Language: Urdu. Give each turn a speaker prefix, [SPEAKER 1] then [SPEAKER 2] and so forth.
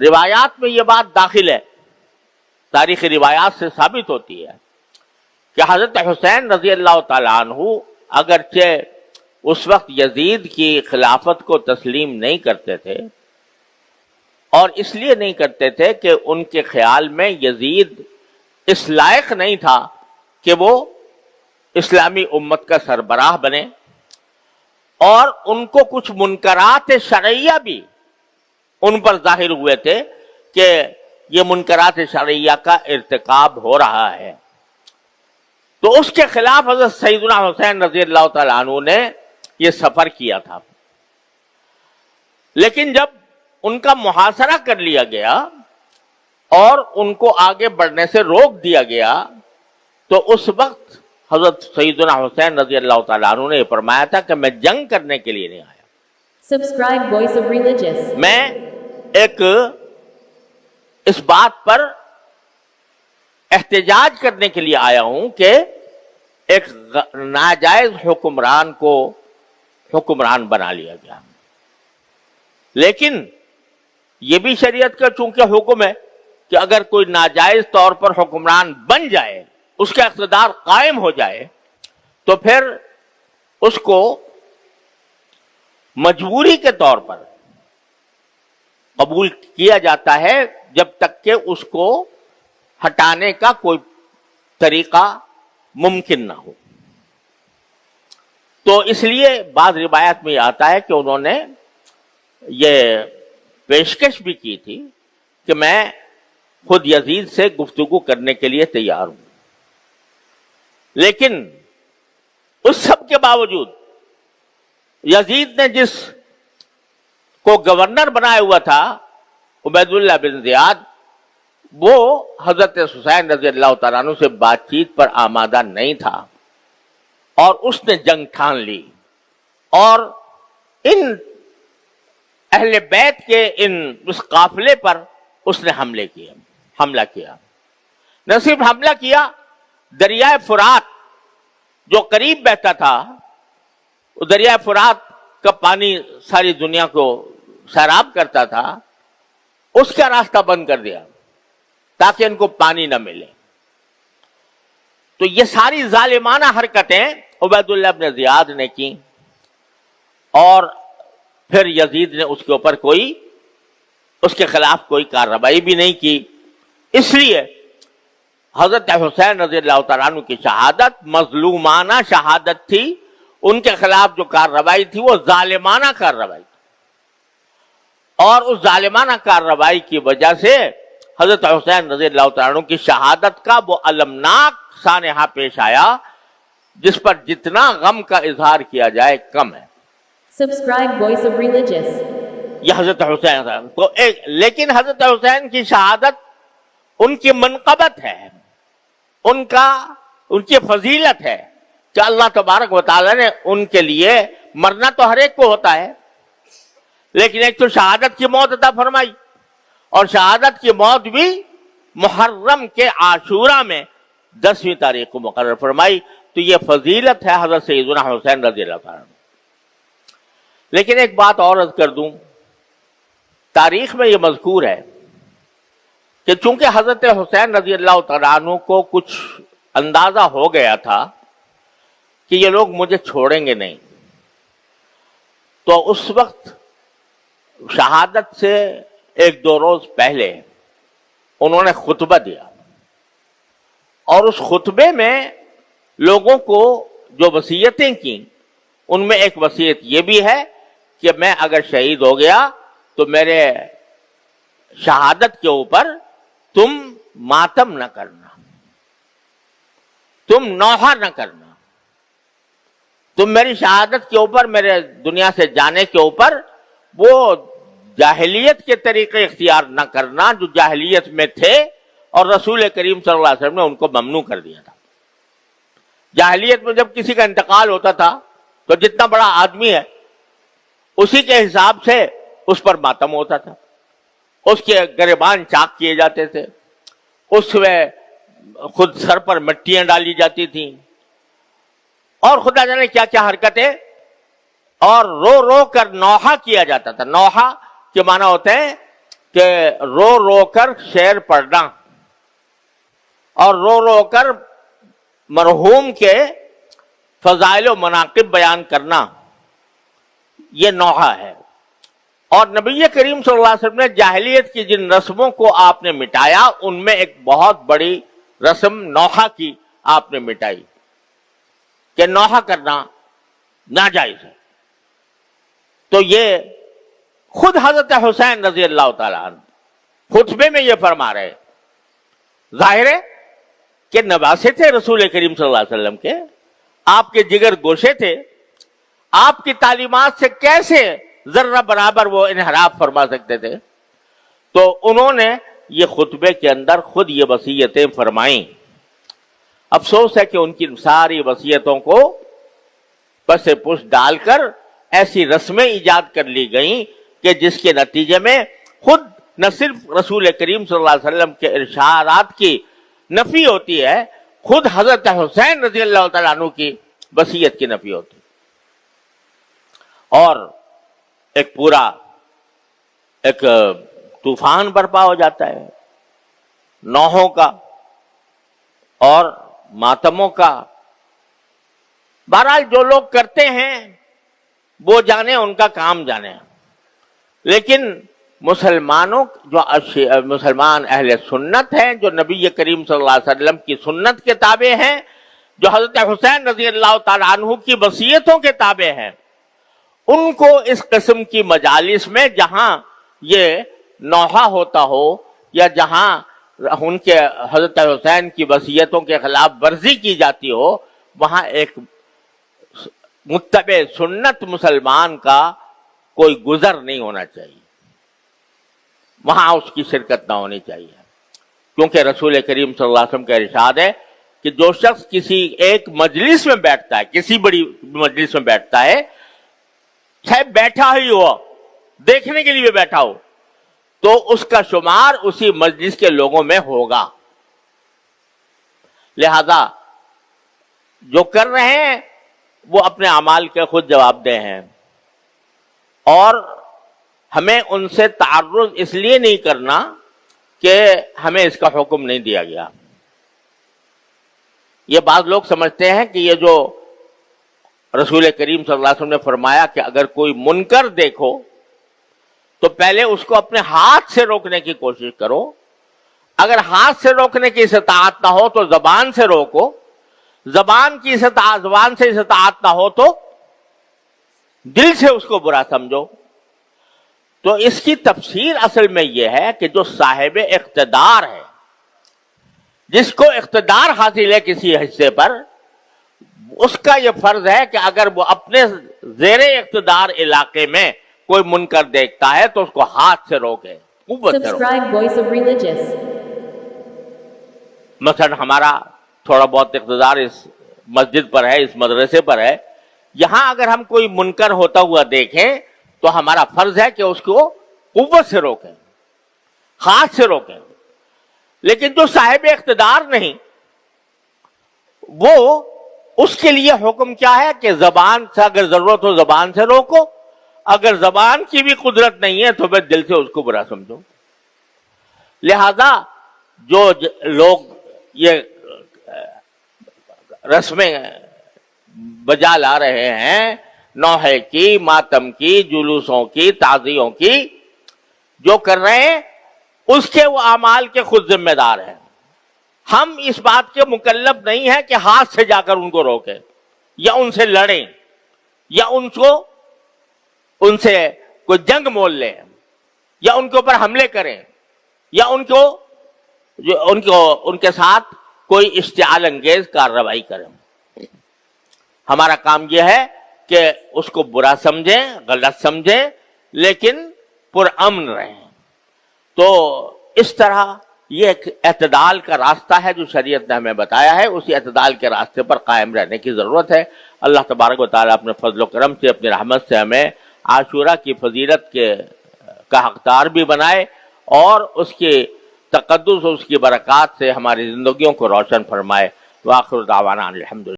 [SPEAKER 1] روایات میں یہ بات داخل ہے، تاریخی روایات سے ثابت ہوتی ہے کہ حضرت حسین رضی اللہ تعالیٰ عنہ اگرچہ اس وقت یزید کی خلافت کو تسلیم نہیں کرتے تھے، اور اس لیے نہیں کرتے تھے کہ ان کے خیال میں یزید اس لائق نہیں تھا کہ وہ اسلامی امت کا سربراہ بنے، اور ان کو کچھ منکرات شرعیہ بھی ان پر ظاہر ہوئے تھے کہ یہ منکرات شرعیہ کا ارتکاب ہو رہا ہے، تو اس کے خلاف حضرت سیدنا حسین رضی اللہ تعالیٰ عنہ نے یہ سفر کیا تھا۔ لیکن جب ان کا محاصرہ کر لیا گیا اور ان کو آگے بڑھنے سے روک دیا گیا، تو اس وقت حضرت سیدنا حسین رضی اللہ تعالیٰ عنہ نے یہ فرمایا تھا کہ میں جنگ کرنے کے لیے نہیں آیا،
[SPEAKER 2] Subscribe Voice of Religious.
[SPEAKER 1] میں ایک اس بات پر احتجاج کرنے کے لیے آیا ہوں کہ ایک ناجائز حکمران کو حکمران بنا لیا گیا۔ لیکن یہ بھی شریعت کا چونکہ حکم ہے کہ اگر کوئی ناجائز طور پر حکمران بن جائے، اس کا اقتدار قائم ہو جائے، تو پھر اس کو مجبوری کے طور پر قبول کیا جاتا ہے جب تک کہ اس کو ہٹانے کا کوئی طریقہ ممکن نہ ہو۔ تو اس لیے بعض روایات میں یہ آتا ہے کہ انہوں نے یہ پیشکش بھی کی تھی کہ میں خود یزید سے گفتگو کرنے کے لیے تیار ہوں، لیکن اس سب کے باوجود یزید نے جس کو گورنر بنایا ہوا تھا عبید اللہ بن زیاد، وہ حضرت حسین رضی اللہ تعالیٰ عنہ سے بات چیت پر آمادہ نہیں تھا، اور اس نے جنگ ٹھان لی اور ان اہل بیت کے اس قافلے پر اس نے حملہ کیا۔ نہ صرف حملہ کیا، دریائے فرات جو قریب بہتا تھا، وہ دریائے فرات کا پانی ساری دنیا کو سیراب کرتا تھا، اس کا راستہ بند کر دیا تاکہ ان کو پانی نہ ملے۔ تو یہ ساری ظالمانہ حرکتیں عبید اللہ بن زیاد نے کی، اور پھر یزید نے اس کے اوپر اس کے خلاف کوئی کارروائی بھی نہیں کی۔ اس لیے حضرت حسین رضی اللہ تعالیٰ عنہ کی شہادت مظلومانہ شہادت تھی، ان کے خلاف جو کارروائی تھی وہ ظالمانہ کارروائی تھی، اور اس ظالمانہ کارروائی کی وجہ سے حضرت حسین رضی اللہ تعالیٰ عنہ کی شہادت کا وہ المناک سانحہ پیش آیا جس پر جتنا غم کا اظہار کیا جائے کم ہے۔
[SPEAKER 2] Subscribe Voice of Religious.
[SPEAKER 1] یہ حضرت حسین تو لیکن حضرت حسین کی شہادت ان کی منقبت ہے، ان کی فضیلت ہے کہ اللہ تبارک و تعالیٰ نے ان کے لیے، مرنا تو ہر ایک کو ہوتا ہے، لیکن ایک تو شہادت کی موت عطا فرمائی، اور شہادت کی موت بھی محرم کے عاشورہ میں 10ویں تاریخ کو مقرر فرمائی۔ تو یہ فضیلت ہے حضرت سیدنا حسین رضی اللہ تعالیٰ عنہ۔ لیکن ایک بات اور عرض کر دوں، تاریخ میں یہ مذکور ہے کہ چونکہ حضرت حسین رضی اللہ تعالیٰ عنہ کو کچھ اندازہ ہو گیا تھا کہ یہ لوگ مجھے چھوڑیں گے نہیں، تو اس وقت شہادت سے 1-2 روز پہلے انہوں نے خطبہ دیا، اور اس خطبے میں لوگوں کو جو وصیتیں کی، ان میں ایک وصیت یہ بھی ہے کہ میں اگر شہید ہو گیا تو میرے شہادت کے اوپر تم ماتم نہ کرنا، تم نوحہ نہ کرنا، تم میری شہادت کے اوپر، میرے دنیا سے جانے کے اوپر وہ جاہلیت کے طریقے اختیار نہ کرنا جو جاہلیت میں تھے، اور رسول کریم صلی اللہ علیہ وسلم نے ان کو ممنوع کر دیا تھا۔ جاہلیت میں جب کسی کا انتقال ہوتا تھا تو جتنا بڑا آدمی ہے اسی کے حساب سے اس پر ماتم ہوتا تھا، اس کے گریبان چاک کیے جاتے تھے، اس میں خود سر پر مٹیاں ڈالی جاتی تھیں، اور خدا جانے کیا کیا حرکتیں، اور رو رو کر نوحہ کیا جاتا تھا۔ نوحہ کے معنی ہوتے ہیں کہ رو رو کر شعر پڑھنا اور رو رو کر مرحوم کے فضائل و مناقب بیان کرنا یہ نوحہ ہے. اور نبی کریم صلی اللہ علیہ وسلم نے جاہلیت کی جن رسموں کو آپ نے مٹایا ان میں ایک بہت بڑی رسم نوحہ کی آپ نے مٹائی کہ نوحہ کرنا ناجائز ہے. تو یہ خود حضرت حسین رضی اللہ تعالیٰ عنہ خطبے میں یہ فرما رہے. ظاہر ہے کہ نواسے تھے رسول کریم صلی اللہ علیہ وسلم کے, آپ کے جگر گوشے تھے, آپ کی تعلیمات سے کیسے ذرہ برابر وہ انحراف فرما سکتے تھے؟ تو انہوں نے یہ خطبے کے اندر خود یہ وصیتیں فرمائیں. افسوس ہے کہ ان کی ساری وصیتوں کو پس پش ڈال کر ایسی رسمیں ایجاد کر لی گئیں کہ جس کے نتیجے میں خود نہ صرف رسول کریم صلی اللہ علیہ وسلم کے ارشادات کی نفی ہوتی ہے, خود حضرت حسین رضی اللہ تعالیٰ عنہ کی وصیت کی نفی ہوتی ہے. اور ایک پورا ایک طوفان برپا ہو جاتا ہے نوحوں کا اور ماتموں کا. بہرحال جو لوگ کرتے ہیں وہ جانے, ان کا کام جانے, لیکن مسلمانوں جو مسلمان اہل سنت ہیں, جو نبی کریم صلی اللہ علیہ وسلم کی سنت کے تابع ہیں, جو حضرت حسین رضی اللہ تعالیٰ عنہ کی وصیتوں کے تابع ہیں, ان کو اس قسم کی مجالس میں جہاں یہ نوحہ ہوتا ہو یا جہاں ان کے حضرت حسین کی وصیتوں کے خلاف ورزی کی جاتی ہو, وہاں ایک متبع سنت مسلمان کا کوئی گزر نہیں ہونا چاہیے, وہاں اس کی شرکت نہ ہونی چاہیے. کیونکہ رسول کریم صلی اللہ علیہ وسلم کا ارشاد ہے کہ جو شخص کسی ایک مجلس میں بیٹھتا ہے, کسی بڑی مجلس میں بیٹھتا ہے, چاہے بیٹھا ہی ہو, دیکھنے کے لیے بھی بیٹھا ہو, تو اس کا شمار اسی مجلس کے لوگوں میں ہوگا. لہذا جو کر رہے ہیں وہ اپنے اعمال کے خود جواب دہ ہیں, اور ہمیں ان سے تعرض اس لیے نہیں کرنا کہ ہمیں اس کا حکم نہیں دیا گیا. یہ بعض لوگ سمجھتے ہیں کہ یہ جو رسول کریم صلی اللہ علیہ وسلم نے فرمایا کہ اگر کوئی منکر دیکھو تو پہلے اس کو اپنے ہاتھ سے روکنے کی کوشش کرو, اگر ہاتھ سے روکنے کی استطاعت نہ ہو تو زبان سے روکو, زبان سے استطاعت نہ ہو تو دل سے اس کو برا سمجھو. تو اس کی تفسیر اصل میں یہ ہے کہ جو صاحب اقتدار ہے, جس کو اقتدار حاصل ہے کسی حصے پر, اس کا یہ فرض ہے کہ اگر وہ اپنے زیر اقتدار علاقے میں کوئی منکر دیکھتا ہے تو اس کو ہاتھ سے روکے, قوت سے روکے.
[SPEAKER 2] Subscribe Voice of Religious.
[SPEAKER 1] مثلا ہمارا تھوڑا بہت اقتدار اس مسجد پر ہے, اس مدرسے پر ہے, یہاں اگر ہم کوئی منکر ہوتا ہوا دیکھیں تو ہمارا فرض ہے کہ اس کو قوت سے روکیں, ہاتھ سے روکیں. لیکن جو صاحب اقتدار نہیں, وہ اس کے لیے حکم کیا ہے کہ زبان سے اگر ضرورت ہو زبان سے روکو, اگر زبان کی بھی قدرت نہیں ہے تو پھر دل سے اس کو برا سمجھو. لہذا جو لوگ یہ رسمیں بجا لا رہے ہیں, نوحے کی, ماتم کی, جلوسوں کی, تعزیوں کی, جو کر رہے ہیں اس کے وہ اعمال کے خود ذمہ دار ہیں. ہم اس بات کے مکلف نہیں ہیں کہ ہاتھ سے جا کر ان کو روکیں یا ان سے لڑیں یا ان سے کوئی جنگ مول لیں یا ان کے اوپر حملے کریں یا ان کے ساتھ کوئی اشتعال انگیز کارروائی کریں. ہمارا کام یہ ہے کہ اس کو برا سمجھیں, غلط سمجھیں, لیکن پرامن رہیں. تو اس طرح یہ ایک اعتدال کا راستہ ہے جو شریعت نے ہمیں بتایا ہے, اسی اعتدال کے راستے پر قائم رہنے کی ضرورت ہے. اللہ تبارک و تعالیٰ اپنے فضل و کرم سے, اپنی رحمت سے ہمیں عاشورہ کی فضیلت کا حقدار بھی بنائے اور اس کی تقدس اور اس کی برکات سے ہماری زندگیوں کو روشن فرمائے. وآخر دعوانا الحمدللہ.